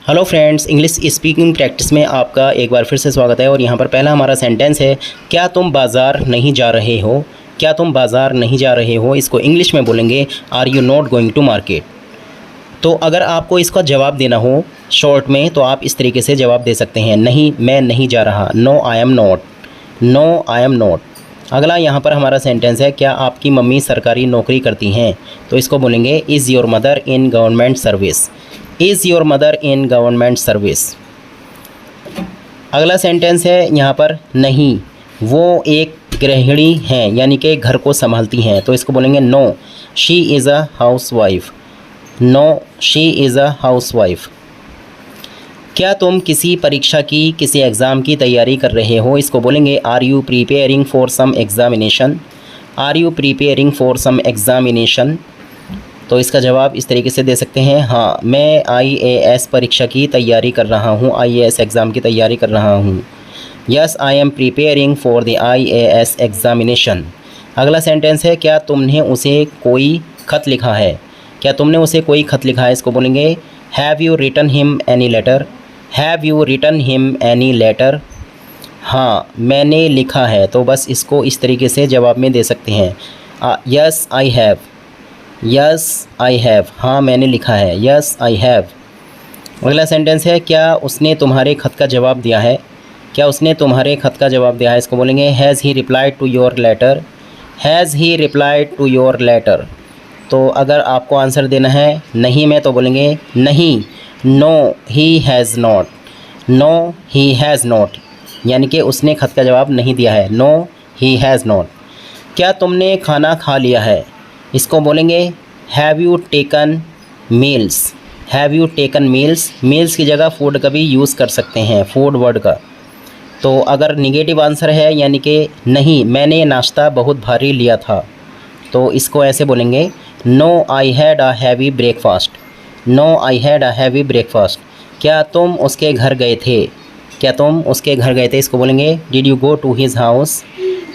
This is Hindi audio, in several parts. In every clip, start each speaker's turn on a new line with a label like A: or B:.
A: Hello friends, English speaking practice में आपका एक बार फिर से स्वागत है। और यहाँ पर पहला हमारा सेंटेंस है, क्या तुम बाज़ार नहीं जा रहे हो। क्या तुम बाज़ार नहीं जा रहे हो, इसको इंग्लिश में बोलेंगे are you not going to market. तो अगर आपको इसका जवाब देना हो शॉर्ट में तो आप इस तरीके से जवाब दे सकते हैं, नहीं मैं नहीं जा रहा, no I am not, no I am not. अगला यहाँ पर हमारा सेंटेंस है, क्या आपकी मम्मी सरकारी नौकरी करती हैं, तो इसको बोलेंगे is your mother in government service, is your mother in government service. अगला सेंटेंस है यहाँ पर, नहीं वो एक गृहिणी हैं, यानी कि घर को संभालती हैं, तो इसको बोलेंगे no she is a housewife, no she is a housewife. क्या तुम किसी परीक्षा की, किसी एग्ज़ाम की तैयारी कर रहे हो, इसको बोलेंगे are you preparing for some examination, are you preparing for some examination. तो इसका जवाब इस तरीके से दे सकते हैं, हाँ मैं IAS परीक्षा की तैयारी कर रहा हूँ, IAS एग्ज़ाम की तैयारी कर रहा हूँ। Yes I am preparing for the IAS examination. अगला सेंटेंस है, क्या तुमने उसे कोई ख़त लिखा है, क्या तुमने उसे कोई ख़त लिखा है, इसको बोलेंगे have you written him any letter, have you written him any letter. हाँ मैंने लिखा है, तो बस इसको इस तरीके से जवाब में दे सकते हैं, yes I have, yes I have, हाँ मैंने लिखा है, यस आई हैव। अगला सेंटेंस है, क्या उसने तुम्हारे ख़त का जवाब दिया है, क्या उसने तुम्हारे ख़त का जवाब दिया है, इसको बोलेंगे has he replied to your letter, has he replied to your letter. तो अगर आपको आंसर देना है नहीं में, तो बोलेंगे नहीं no he has not, no he has not, यानी कि उसने ख़त का जवाब नहीं दिया है, नो ही हैज़ नॉट। क्या तुमने खाना खा लिया है, इसको बोलेंगे have you taken meals, have you taken meals. Meals की जगह फूड का भी यूज़ कर सकते हैं, फूड वर्ड का। तो अगर निगेटिव आंसर है यानी कि नहीं मैंने नाश्ता बहुत भारी लिया था, तो इसको ऐसे बोलेंगे no I had a heavy breakfast, no I had a heavy breakfast. क्या तुम उसके घर गए थे, क्या तुम उसके घर गए थे, इसको बोलेंगे did you go to his house,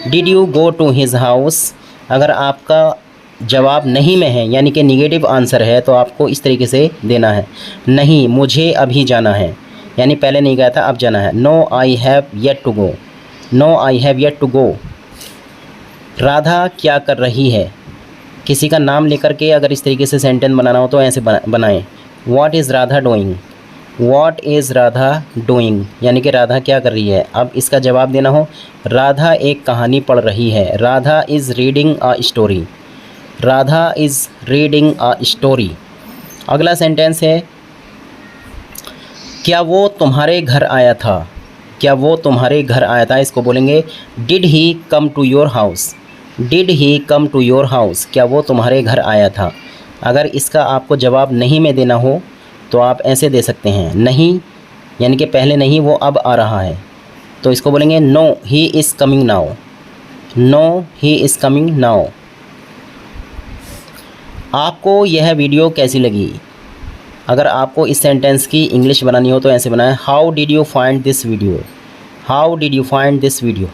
A: did you go to his house. अगर आपका जवाब नहीं में है यानी कि निगेटिव आंसर है, तो आपको इस तरीके से देना है, नहीं मुझे अभी जाना है, यानी पहले नहीं गया था अब जाना है, no I have yet to go, no I have yet to go. Radha क्या कर रही है, किसी का नाम लेकर के अगर इस तरीके से सेंटेंस बनाना हो तो ऐसे बनाएं, what is Radha doing, what is Radha doing, यानी कि राधा क्या कर रही है। अब इसका जवाब देना हो, राधा एक कहानी पढ़ रही है, Radha is reading a story, Radha is reading a story. अगला सेंटेंस है, क्या वो तुम्हारे घर आया था, क्या वो तुम्हारे घर आया था, इसको बोलेंगे did he come to your house, did he come to your house. क्या वो तुम्हारे घर आया था। अगर इसका आपको जवाब नहीं में देना हो तो आप ऐसे दे सकते हैं, नहीं यानी कि पहले नहीं वो अब आ रहा है, तो इसको बोलेंगे no he is coming now, no he is coming now. आपको यह वीडियो कैसी लगी। अगर आपको इस सेंटेंस की इंग्लिश बनानी हो तो ऐसे बनाएं, how did you find this video, how did you find this video.